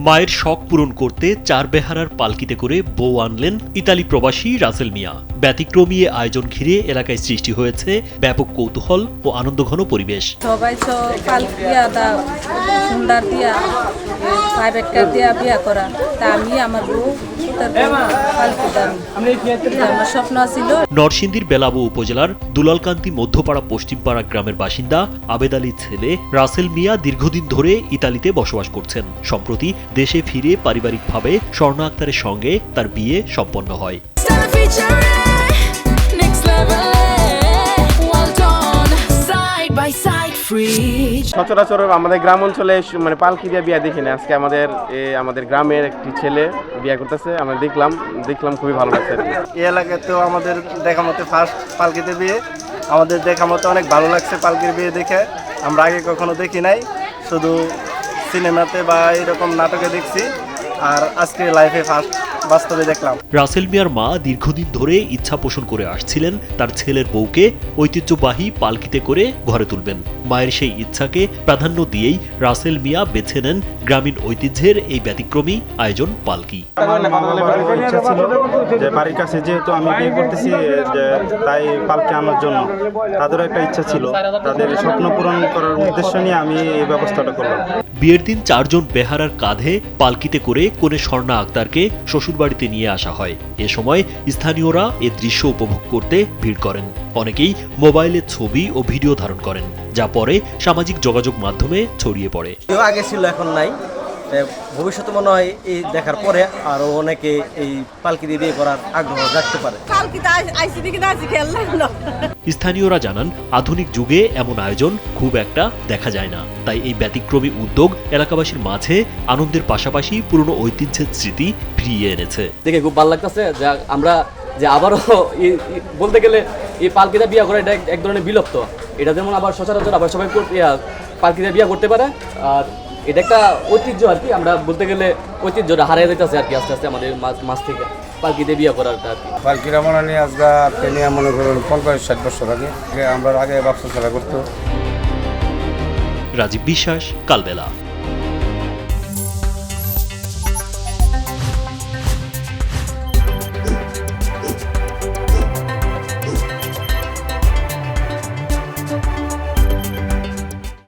মায়ের শখ পূরণ করতে চার বেহারার পালকিতে করে বউ আনলেন ইতালি প্রবাসী রাসেল মিয়া। ব্যতিক্রমী আয়োজন ঘিরে এলাকায় সৃষ্টি হয়েছে ব্যাপক কৌতূহল ও আনন্দঘন পরিবেশ। সবাই সুন্দর দিয়া প্রাইভেট কার দিয়া বিয়া করা, তা আমি আমার বউ আমার স্বপ্ন ছিল। নরসিংদীর বেলাবো উপজেলার দুলালকান্তি মধ্যপাড়া পশ্চিমপাড়া গ্রামের বাসিন্দা আবেদ আলীর ছেলে রাসেল মিয়া দীর্ঘদিন ধরে ইতালিতে বসবাস করছেন। সম্প্রতি দেশে ফিরে পারিবারিকভাবে স্বর্ণা আক্তারের সঙ্গে তার বিয়ে সম্পন্ন হয়। সচরাচর আমাদের গ্রাম অঞ্চলে মানে পালকি দিয়ে বিয়া দেখি না। আজকে আমাদের গ্রামের একটি ছেলে বিয়া করতেছে, আমরা দেখলাম খুবই ভালো লাগছে। এই এলাকাতেও আমাদের দেখা মতে ফার্স্ট পালকিতে বিয়ে, আমাদের দেখা মতে অনেক ভালো লাগছে পালকির বিয়ে দেখে। আমরা আগে কখনো দেখি নাই, শুধু সিনেমাতে বা এরকম নাটকে দেখছি, আর আজকে লাইফে ফার্স্ট বাস্তবে দেখলাম। রাসেল মিয়ার মা দীর্ঘদিন ধরে ইচ্ছা পোষণ করে আসছিলেন তার ছেলের বউকে ঐতিহ্যবাহী পালকিতে করে ঘরে তুলবেন। মায়ের সেই ইচ্ছাকে প্রাধান্য দিয়েই রাসেল মিয়া বেছে নেন গ্রামীণ ঐতিহ্যের এই ব্যতিক্রমী আয়োজন পালকি। ইচ্ছা ছিল যে বাড়ির কাছে যেহেতু আমি বিয়ে করতেছি, তাই পালকি আনার জন্য তাদেরও একটা ইচ্ছা ছিল। তাদের স্বপ্ন পূরণ করার উদ্দেশ্য নিয়ে আমি এই ব্যবস্থাটা করলাম। বিয়ের দিন চারজন বেহারার কাঁধে পালকিতে করে কনে স্বর্ণা আক্তারকে শ্বশুরবাড়িতে নিয়ে আসা হয়। এ সময় স্থানীয়রা এ দৃশ্য উপভোগ করতে ভিড় করেন। অনেকেই মোবাইলে ছবি ও ভিডিও ধারণ করেন, যা পরে সামাজিক যোগাযোগ মাধ্যমে ছড়িয়ে পড়ে। আগে ছিল, এখন নাই। ভবিষ্যতে মনে হয় এই দেখার পরে আরো অনেকে এই পালকি দিয়ে বিয়ে করার আগ্রহ রাখতে পারে। স্থানীয়রা জানান, আধুনিক যুগে এমন আয়োজন খুব একটা দেখা যায় না। তাই এই ব্যতিক্রমী উদ্যোগ এলাকাবাসীর মাঝে আনন্দের পাশাপাশি পুরনো ঐতিহ্যের স্মৃতি ফিরিয়ে এনেছে। দেখে খুব ভালো লাগতেছে যে আমরা যে আবারও বলতে গেলে এই পালকিতে বিয়ে করা এটা এক ধরনের বিলুপ্ত। এটা যেমন আবার সচরাচর আবার সবাই পালকিতে বিয়ে করতে পারে। আর এটা একটা ঐতিহ্য আর কি, আমরা বলতে গেলে ঐতিহ্যটা হারিয়ে যেতেছে আর কি আস্তে আস্তে আমাদের মাছ থেকে পালকিতে বিয়ে করাটা আর কি। পালকিরা মনে নিয়ে আজকে মনে করুন 50-60 বছর আগে আমরা ব্যবসা চলা করতো। রাজীব বিশ্বাস, কালবেলা।